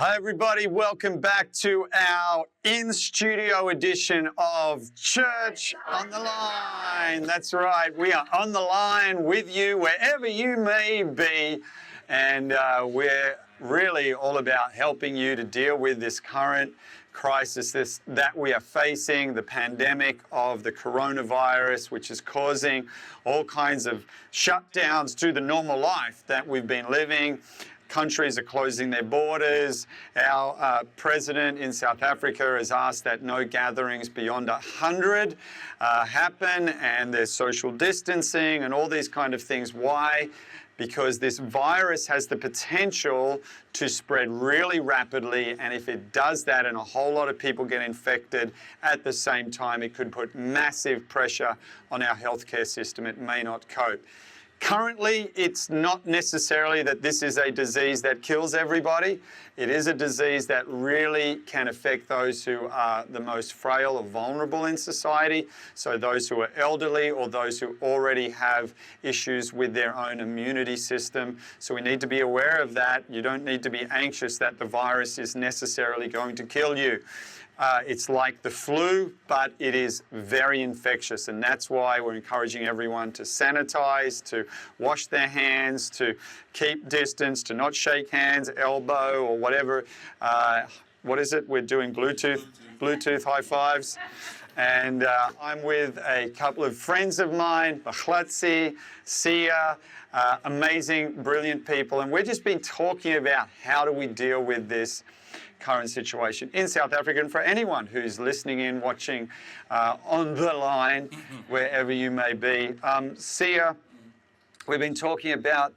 Hi everybody, welcome back to our in-studio edition of Church on the Line. That's right, we are on the line with you wherever you may be, and we're really all about helping you to deal with this current crisis that we are facing, the pandemic of the coronavirus, which is causing all kinds of shutdowns to the normal life that we've been living. Countries are closing their borders. Our president in South Africa has asked that no gatherings beyond 100 happen, and there's social distancing and all these kind of things. Why? Because this virus has the potential to spread really rapidly, and if it does that and a whole lot of people get infected at the same time, it could put massive pressure on our healthcare system. It may not cope. Currently, it's not necessarily that this is a disease that kills everybody. It is a disease that really can affect those who are the most frail or vulnerable in society, so those who are elderly or those who already have issues with their own immunity system. So we need to be aware of that. You don't need to be anxious that the virus is necessarily going to kill you. It's like the flu, but it is very infectious, and that's why we're encouraging everyone to sanitize, to wash their hands, to keep distance, to not shake hands, elbow, or whatever. What is it? We're doing Bluetooth high fives. And I'm with a couple of friends of mine, Mahlatse, Sia, amazing, brilliant people, and we've just been talking about how do we deal with this current situation in South Africa, and for anyone who's listening in, watching on the line, wherever you may be. Sia, we've been talking about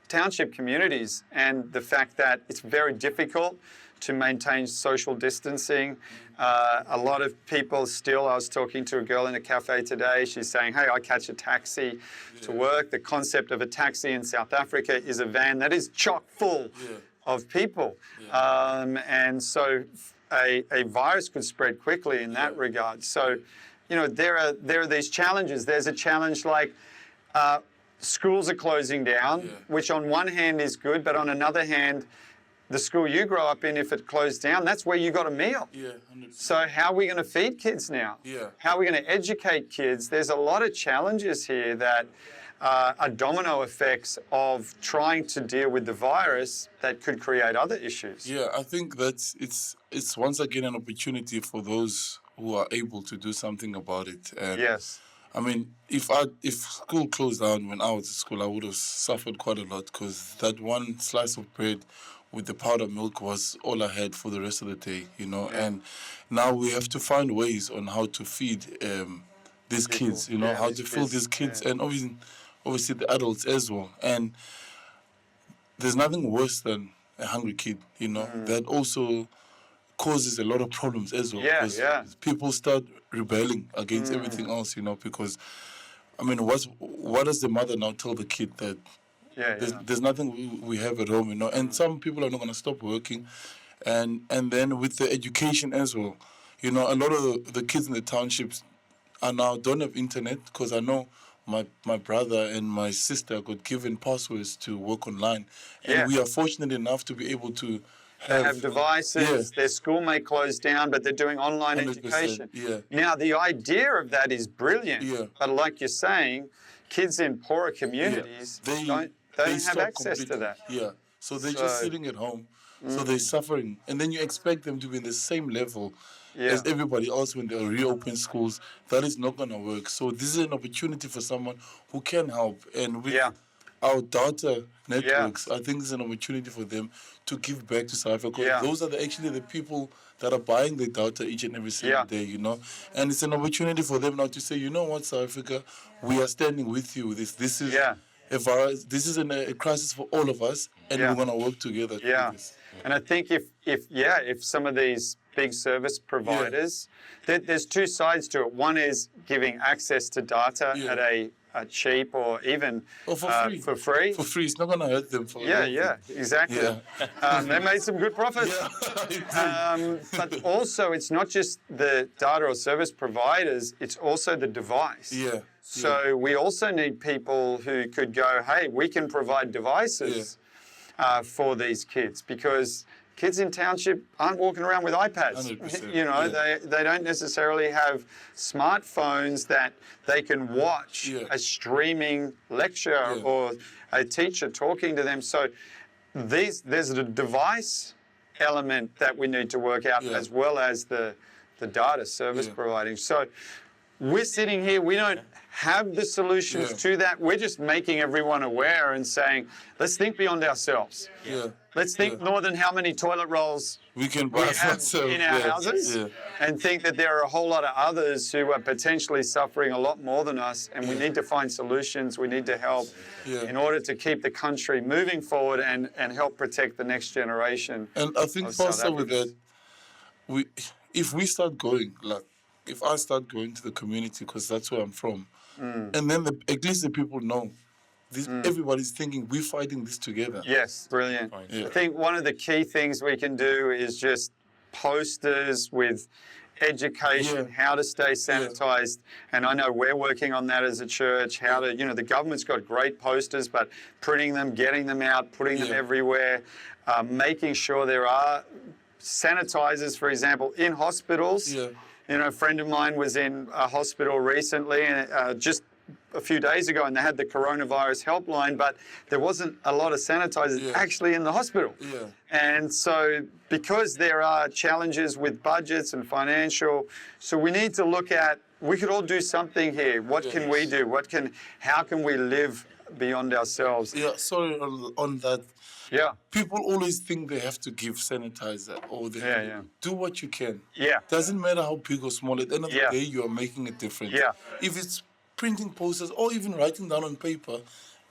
township communities and the fact that it's very difficult to maintain social distancing. A lot of people still, I was talking to a girl in a cafe today, she's saying, hey, I catch a taxi to work. The concept of a taxi in South Africa is a van that is chock full of people. And so a virus could spread quickly in that regard. So, you know, there are these challenges. There's a challenge like schools are closing down, which on one hand is good, but on another hand, the school you grow up in, if it closed down, that's where you got a meal. 100%. So how are we going to feed kids now? How are we going to educate kids? There's a lot of challenges here that are domino effects of trying to deal with the virus that could create other issues. Yeah, I think that it's once again an opportunity for those who are able to do something about it. And yes. I mean, if school closed down when I was at school, I would have suffered quite a lot, because that one slice of bread with the powdered milk was all I had for the rest of the day, you know. And now we have to find ways on how to feed these kids, you know, how to feed these kids, and obviously the adults as well. And there's nothing worse than a hungry kid, you know, that also causes a lot of problems as well. Because people start rebelling against everything else, you know, because, I mean, what does the mother now tell the kid that there's nothing we have at home, you know? And some people are not going to stop working. And then with the education as well, you know, a lot of the kids in the townships don't have internet, because I know my brother and my sister got given passwords to work online. And we are fortunate enough to be able to have devices. Their school may close down, but they're doing online education. Now, the idea of that is brilliant. But like you're saying, kids in poorer communities don't have access to that. So they're just sitting at home. So they're suffering. And then you expect them to be in the same level as everybody else when they reopen schools. That is not going to work. So this is an opportunity for someone who can help. And with our data networks, I think it's an opportunity for them to give back to South Africa. Those are actually the people that are buying the data each and every single day, you know. And it's an opportunity for them now to say, you know what, South Africa, we are standing with you. This is a virus. This is a crisis for all of us, and we're going to work together. And I think if some of these big service providers, there's two sides to it. One is giving access to data at a cheap or even for free. For free. For free. It's not going to hurt them. Exactly. They made some good profits. But also, it's not just the data or service providers, it's also the device. So we also need people who could go, hey, we can provide devices for these kids, because kids in township aren't walking around with iPads. 100%, You know, yeah. they don't necessarily have smartphones that they can watch a streaming lecture or a teacher talking to them. So there's the device element that we need to work out as well as the data service providing. So we're sitting here, we don't have the solutions to that. We're just making everyone aware and saying, let's think beyond ourselves. Let's think more than how many toilet rolls we can we buy have in our houses and think that there are a whole lot of others who are potentially suffering a lot more than us, and we need to find solutions. We need to help in order to keep the country moving forward and help protect the next generation. And I think, Pastor, with that, if we start going, like, if I start going to the community, because that's where I'm from, and then at least the people know, everybody's thinking we're fighting this together. Yes, brilliant. I think one of the key things we can do is just posters with education, how to stay sanitized. And I know we're working on that as a church, how to, the government's got great posters, but printing them, getting them out, putting them everywhere, making sure there are sanitizers, for example, in hospitals. A friend of mine was in a hospital recently, and just a few days ago, and they had the coronavirus helpline, but there wasn't a lot of sanitizers actually in the hospital. And so because there are challenges with budgets and financial, so we need to look at, we could all do something here. What can we do? How can we live beyond ourselves? Sorry on that. People always think they have to give sanitizer or they have to do what you can. Doesn't matter how big or small, at the end of the day, you are making a difference. If it's printing posters or even writing down on paper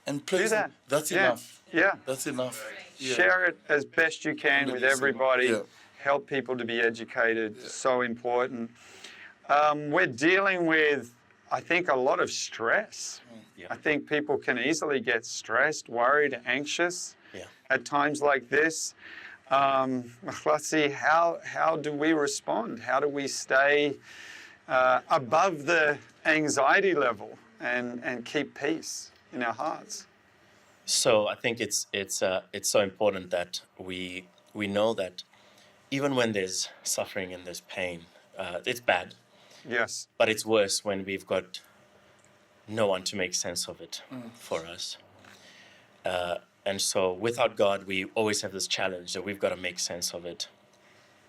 and placing, that's enough. That's enough. Share it as best you can with everybody. Help people to be educated. So important. We're dealing with, I think, a lot of stress. I think people can easily get stressed, worried, anxious at times like this. Mahlatse, how do we respond? How do we stay above the anxiety level and keep peace in our hearts? So I think it's so important that we know that even when there's suffering and there's pain, it's bad. Yes. But it's worse when we've got no one to make sense of it for us. And so without God, we always have this challenge that we've got to make sense of it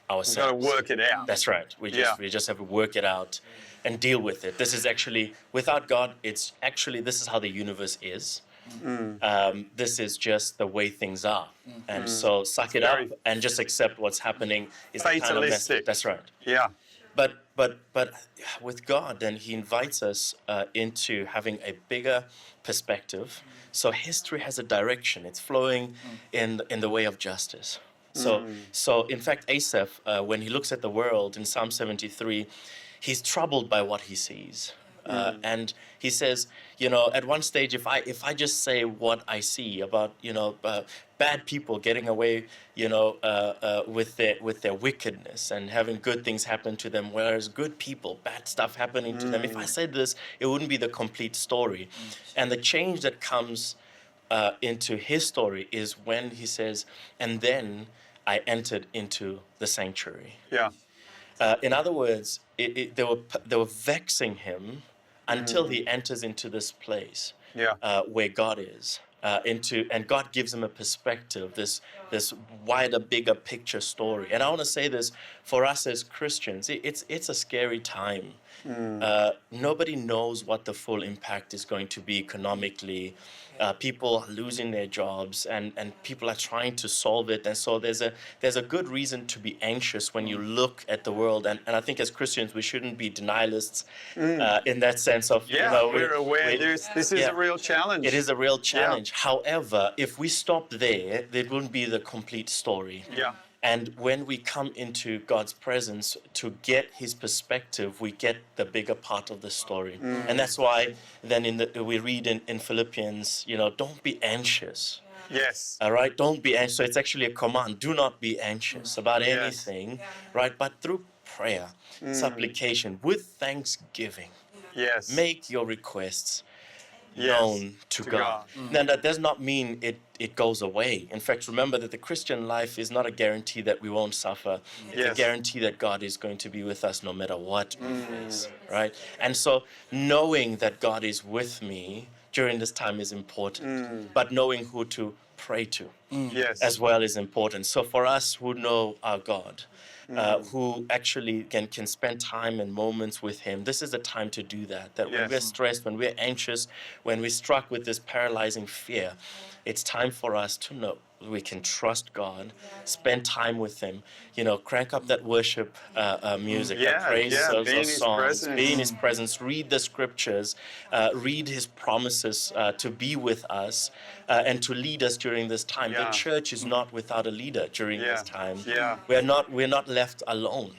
ourselves. We've got to work it out. That's right. We just have to work it out and deal with it. This is actually, without God, this is how the universe is. This is just the way things are. And so suck it up and just accept what's happening. Is fatalistic. That's right. But with God, then He invites us into having a bigger perspective. So history has a direction. It's flowing in the way of justice. So in fact, Asaph, when he looks at the world in Psalm 73, he's troubled by what he sees. And he says, at one stage, if I just say what I see about, bad people getting away, with their wickedness and having good things happen to them, whereas good people, bad stuff happening to them. If I said this, it wouldn't be the complete story. And the change that comes into his story is when he says, and then I entered into the sanctuary. In other words, they were vexing him until he enters into this place where God is. And God gives him a perspective, this wider, bigger picture story. And I want to say this, for us as Christians, it's a scary time. Nobody knows what the full impact is going to be economically. People are losing their jobs, and people are trying to solve it. And so there's a good reason to be anxious when you look at the world. And I think as Christians, we shouldn't be denialists in that sense of, we're aware this is a real challenge. It is a real challenge. However, if we stop there, it wouldn't be the complete story. And when we come into God's presence to get His perspective, we get the bigger part of the story. And that's why then we read in Philippians, don't be anxious. Yes. All right, don't be anxious. So it's actually a command. Do not be anxious about anything, right? But through prayer, supplication, with thanksgiving, make your requests known to to God. God. Now, that does not mean it goes away. In fact, remember that the Christian life is not a guarantee that we won't suffer. It's a Yes. guarantee that God is going to be with us no matter what we face, right? And so knowing that God is with me during this time is important, but knowing who to pray to Yes. as well is important. So for us who know our God, who actually can spend time and moments with him, this is the time to do that. That when Yes. we're stressed, when we're anxious, when we're struck with this paralyzing fear, it's time for us to know we can trust God, spend time with him, crank up that worship music, that praise be in his songs, presence. be in his presence, read the scriptures, read his promises to be with us and to lead us during this time. The Yeah. church is not without a leader during this time. Yeah. We're not left alone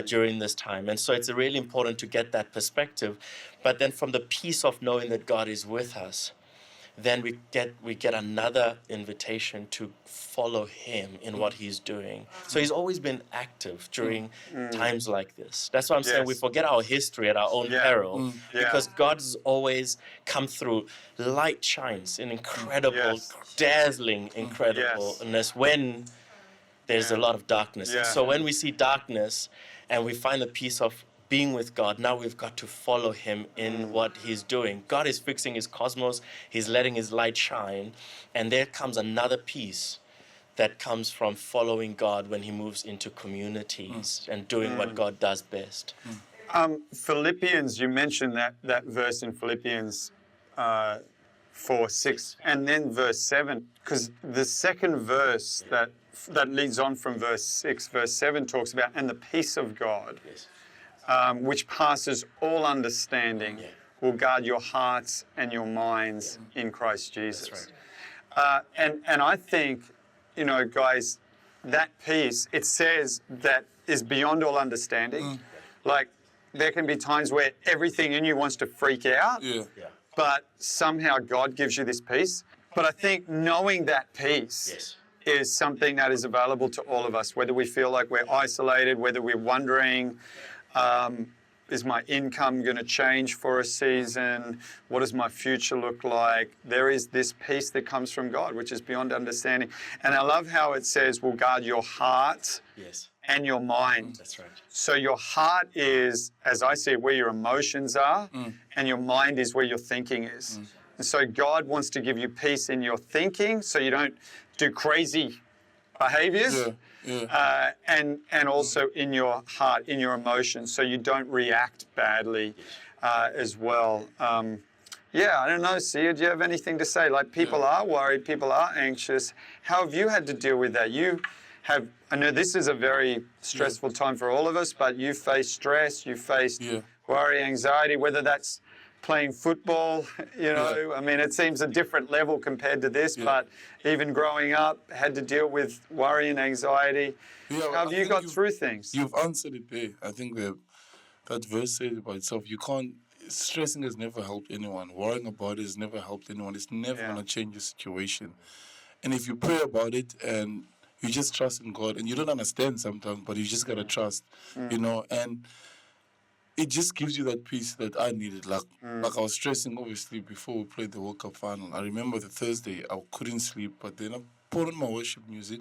during this time. And so it's really important to get that perspective. But then from the peace of knowing that God is with us, then we get another invitation to follow him in what he's doing. So he's always been active during times like this. That's why I'm saying we Yes. forget our history at our own peril, Yeah. because God's always come through. Light shines in incredible, Yes. dazzling incredibleness when there's a lot of darkness. Yeah. And so when we see darkness and we find the peace of being with God, now we've got to follow him in what he's doing. God is fixing his cosmos. He's letting his light shine. And there comes another peace that comes from following God when he moves into communities and doing what God does best. Philippians, you mentioned that verse in Philippians 4:6, and then verse 7, because the second verse that leads on from verse 6, verse 7 talks about, and the peace of God, Yes. which passes all understanding, will guard your hearts and your minds in Christ Jesus. That's right. And I think, guys, that peace, it says that is beyond all understanding. Like, there can be times where everything in you wants to freak out, but somehow God gives you this peace. But I think knowing that peace is something that is available to all of us, whether we feel like we're isolated, whether we're wondering, is my income going to change for a season? What does my future look like? There is this peace that comes from God, which is beyond understanding. And I love how it says, will guard your heart and your mind. That's right. So your heart is, as I see it, where your emotions are, and your mind is where your thinking is. And so God wants to give you peace in your thinking so you don't do crazy behaviors. And also in your heart, in your emotions, so you don't react badly as well. I don't know, Sia, do you have anything to say? Like, people are worried, people are anxious. How have you had to deal with that? I know this is a very stressful time for all of us, but you face stress, you faced worry, anxiety, whether that's playing football, I mean, it seems a different level compared to this, but even growing up, had to deal with worry and anxiety. How have you got through things? You've answered it there. I think that verse says it by itself. Stressing has never helped anyone. Worrying about it has never helped anyone. It's never going to change the situation. And if you pray about it and you just trust in God, and you don't understand sometimes, but you just got to trust, and it just gives you that peace that I needed. Like I was stressing, obviously, before we played the World Cup final. I remember the Thursday, I couldn't sleep, but then I put on my worship music.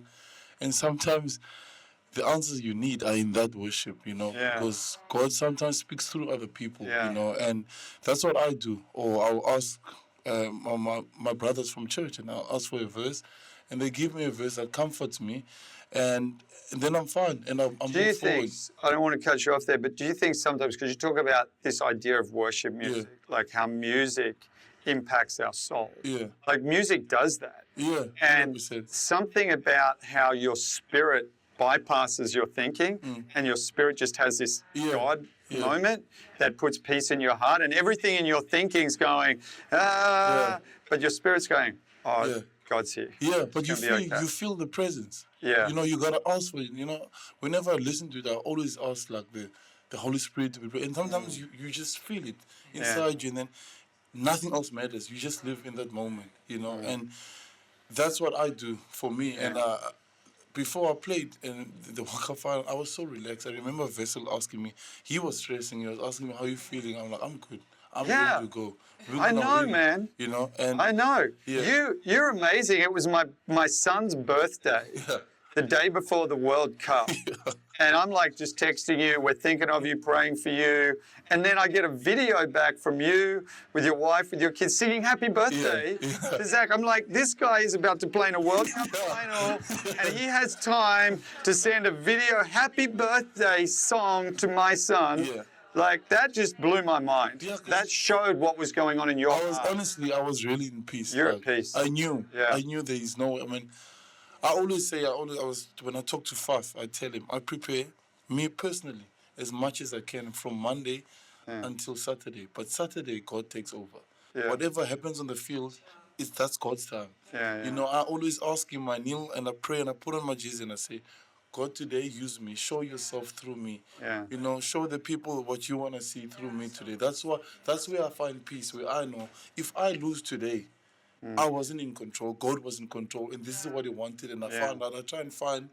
And sometimes the answers you need are in that worship, because God sometimes speaks through other people, and that's what I do. Or I'll ask my brothers from church, and I'll ask for a verse, and they give me a verse that comforts me, and then I'm fine, and I'm do you move forward. think, I don't want to cut you off there, but do you think sometimes, because you talk about this idea of worship music, like how music impacts our soul. Like, music does that. And 100%. something about how your spirit bypasses your thinking and your spirit just has this God moment that puts peace in your heart, and everything in your thinking's going, but your spirit's going, God's here. But you feel the presence. You gotta ask for it. Whenever I listen to it, I always ask like the Holy Spirit to be present. And sometimes you just feel it inside you, and then nothing else matters. You just live in that moment, and that's what I do for me. And before I played in the World Cup final, I was so relaxed. I remember Vessel asking me, he was stressing, he was asking me, how you feeling? I'm like, I'm good. I'm Yeah. ready to go. I know, man. You know, and I know. Yeah. You're amazing. It was my son's birthday, Yeah. the day before the World Cup. And I'm like just texting you, we're thinking of you, praying for you. And then I get a video back from you with your wife, with your kids singing happy birthday to Zach. I'm like, this guy is about to play in a World Cup final and he has time to send a video happy birthday song to my son. Yeah. Like, that just blew my mind. Yeah, 'cause that showed what was going on in your heart. Honestly, I was really in peace. You're at peace. I knew. Yeah. I knew there is no. I mean, I always say, when I talk to Faf, I tell him I prepare me personally as much as I can from Monday until Saturday. But Saturday, God takes over. Yeah. Whatever happens on the field, that's God's time. Yeah. You know, I always ask him. I kneel and I pray and I put on my Jesus and I say, God, today use me. Show yourself through me. Yeah. You know, show the people what you want to see through me today. That's where I find peace. Where I know if I lose today, I wasn't in control. God was in control, and this is what He wanted. And I found out. I try and find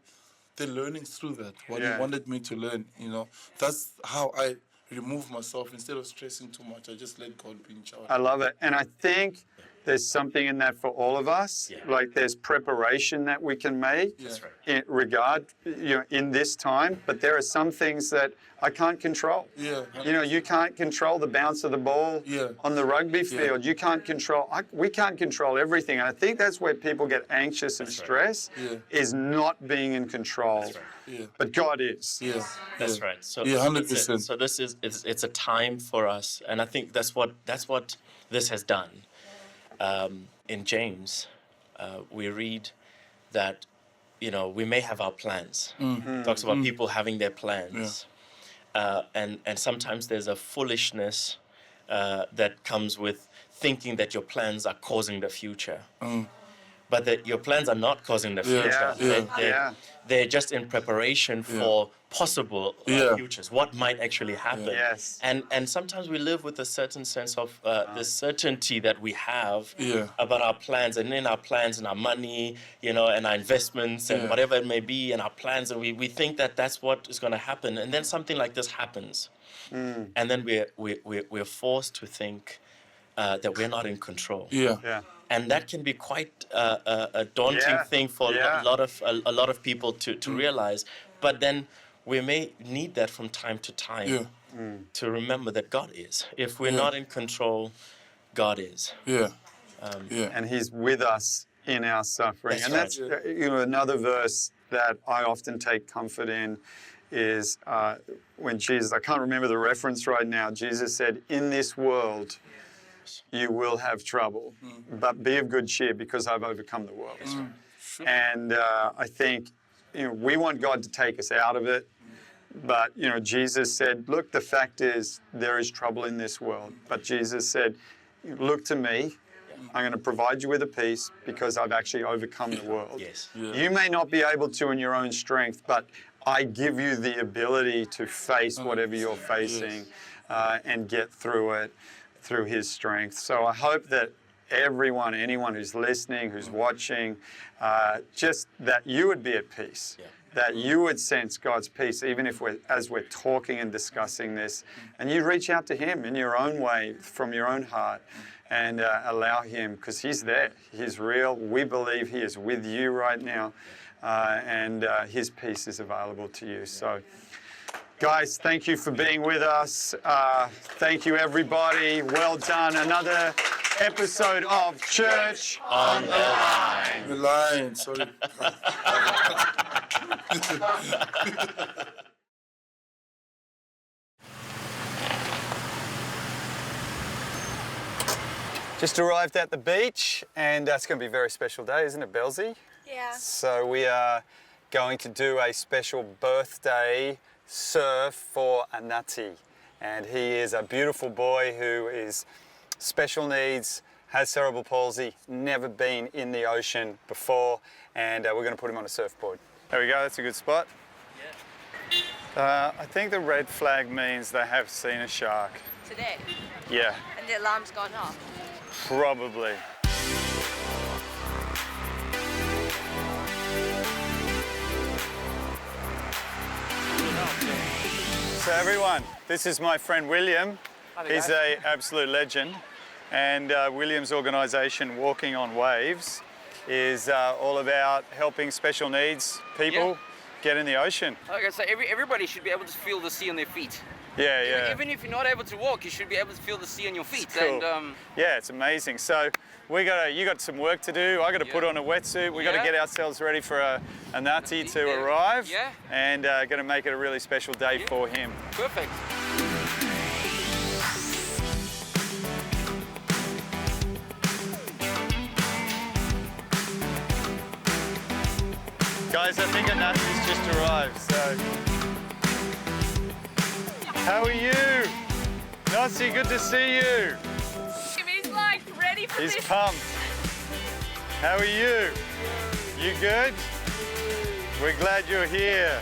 the learnings through that. What He wanted me to learn. You know, that's how I remove myself instead of stressing too much. I just let God be in charge. I love it. And I think there's something in that for all of us. Yeah. Like there's preparation that we can make That's right. in regard, in this time. But there are some things that I can't control. Yeah. You know, you can't control the bounce of the ball on the rugby field. You can't control, we can't control everything. And I think that's where people get anxious and stressed, is not being in control. That's right. Yeah. But God is. Yeah. That's right. So Yeah, 100%. that's it. So this is it's a time for us, and I think that's what this has done. In James, we read that we may have our plans. It talks about people having their plans, and sometimes there's a foolishness that comes with thinking that your plans are causing the future. But that your plans are not causing the future. They're just in preparation for possible futures, what might actually happen. Yes. And sometimes we live with a certain sense of the certainty that we have about our plans, and in our plans and our money, and our investments and whatever it may be, and our plans, and we think that that's what is going to happen. And then something like this happens. And then we're forced to think that we're not in control. Yeah. And that can be quite a daunting thing for a lot of people to realize. But then we may need that from time to time to remember that God is. If we're not in control, God is. And He's with us in our suffering. That's And right. that's another verse that I often take comfort in is when Jesus, I can't remember the reference right now, Jesus said, in this world you will have trouble, but be of good cheer because I've overcome the world. And I think we want God to take us out of it, but Jesus said, look, the fact is there is trouble in this world, but Jesus said, look to me, I'm going to provide you with a peace because I've actually overcome the world. You may not be able to in your own strength, but I give you the ability to face whatever you're facing and get through it through His strength. So I hope that anyone who's listening, who's watching, just that you would be at peace, that you would sense God's peace, even if as we're talking and discussing this, and you reach out to Him in your own way, from your own heart, and allow Him, because He's there, He's real. We believe He is with you right now, and His peace is available to you. So, guys, thank you for being with us. Thank you, everybody. Well done. Another episode of Church on the Line. The line, sorry. Just arrived at the beach, and it's going to be a very special day, isn't it, Belzy? Yeah. So we are going to do a special birthday surf for Anati, and he is a beautiful boy who is special needs, has cerebral palsy, never been in the ocean before, and we're going to put him on a surfboard. There we go, that's a good spot. I think the red flag means they have seen a shark. Today. Yeah, And the alarm's gone off. probably. So everyone, this is my friend William. He's an absolute legend. And William's organisation, Walking on Waves, is all about helping special needs people get in the ocean. Like I say, everybody should be able to feel the sea on their feet. Yeah, yeah. Even if you're not able to walk, you should be able to feel the sea on your feet. It's cool. And yeah, it's amazing. So you got some work to do. I got to put on a wetsuit. We got to get ourselves ready for a Nati to arrive. Yeah. And going to make it a really special day for him. Perfect. Guys, I think a Nati's just arrived, so. How are you? Nati, good to see you. He's like ready for He's this. pumped. How are you? You good? We're glad you're here.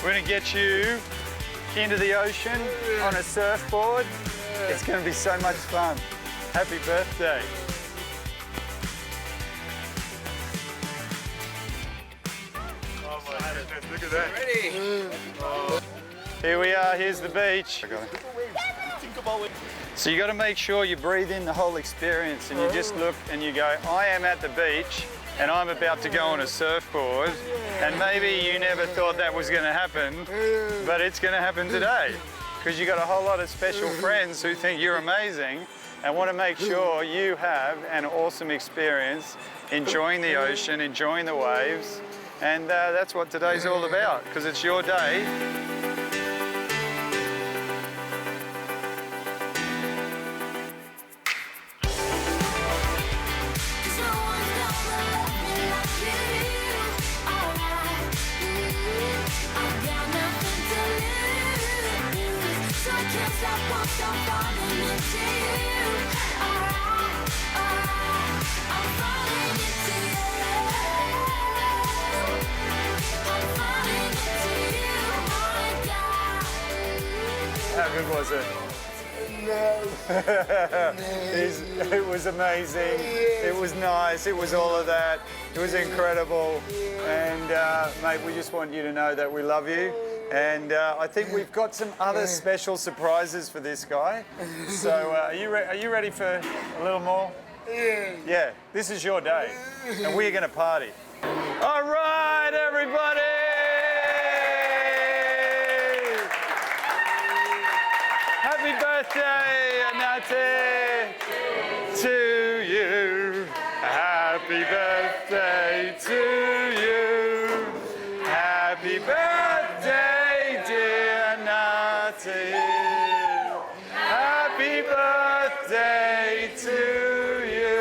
We're gonna get you into the ocean on a surfboard. It's gonna be so much fun. Happy birthday. Oh my goodness, look at that. Ready? Here we are, here's the beach. So you got to make sure you breathe in the whole experience and you just look and you go, I am at the beach and I'm about to go on a surfboard, and maybe you never thought that was going to happen, but it's going to happen today because you got a whole lot of special friends who think you're amazing and want to make sure you have an awesome experience enjoying the ocean, enjoying the waves, and that's what today's all about because it's your day. How good was it? It was amazing. It was nice. It was all of that. It was incredible. And mate, we just want you to know that we love you. And I think we've got some other special surprises for this guy. So are you ready for a little more? Yeah, this is your day. And we're going to party. All right, everybody! Happy birthday, Nati, to you. Happy birthday to you. Happy birthday, dear Nati. Happy birthday to you.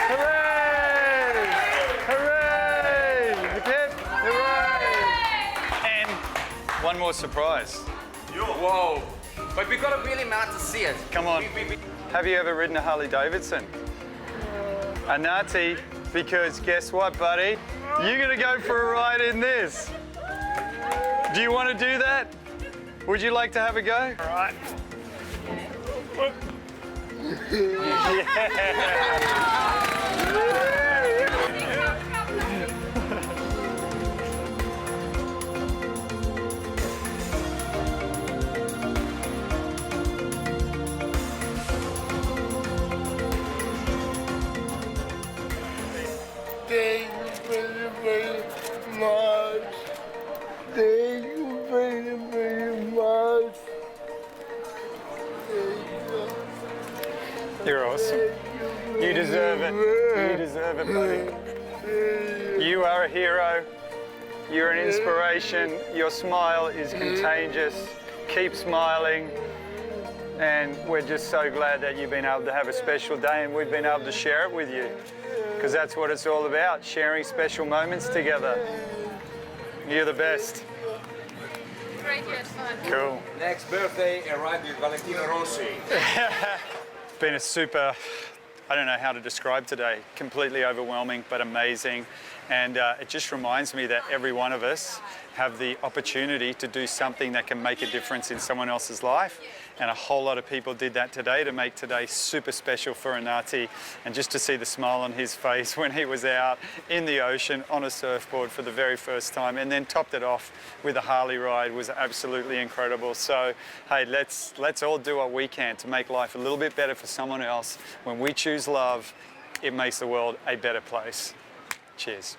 Hooray! Hooray! Hip, hip, hooray! And one more surprise. Whoa. But we got to really mad to see it. Come on. Have you ever ridden a Harley Davidson? A Nati, because guess what, buddy? You're going to go for a ride in this. Do you want to do that? Would you like to have a go? All right. Thank you very much. Thank you very, very much. You're awesome. You deserve it. You deserve it, buddy. You are a hero. You're an inspiration. Your smile is contagious. Keep smiling. And we're just so glad that you've been able to have a special day and we've been able to share it with you. Because that's what it's all about, sharing special moments together. You're the best. Great, you had fun. Cool. Next birthday, arrived with Valentino Rossi. It's been a super, I don't know how to describe today, completely overwhelming but amazing. And it just reminds me that every one of us have the opportunity to do something that can make a difference in someone else's life. and a whole lot of people did that today to make today super special for Inati. And just to see the smile on his face when he was out in the ocean on a surfboard for the very first time, and then topped it off with a Harley ride, was absolutely incredible. So hey, let's all do what we can to make life a little bit better for someone else. When we choose love, it makes the world a better place. Cheers.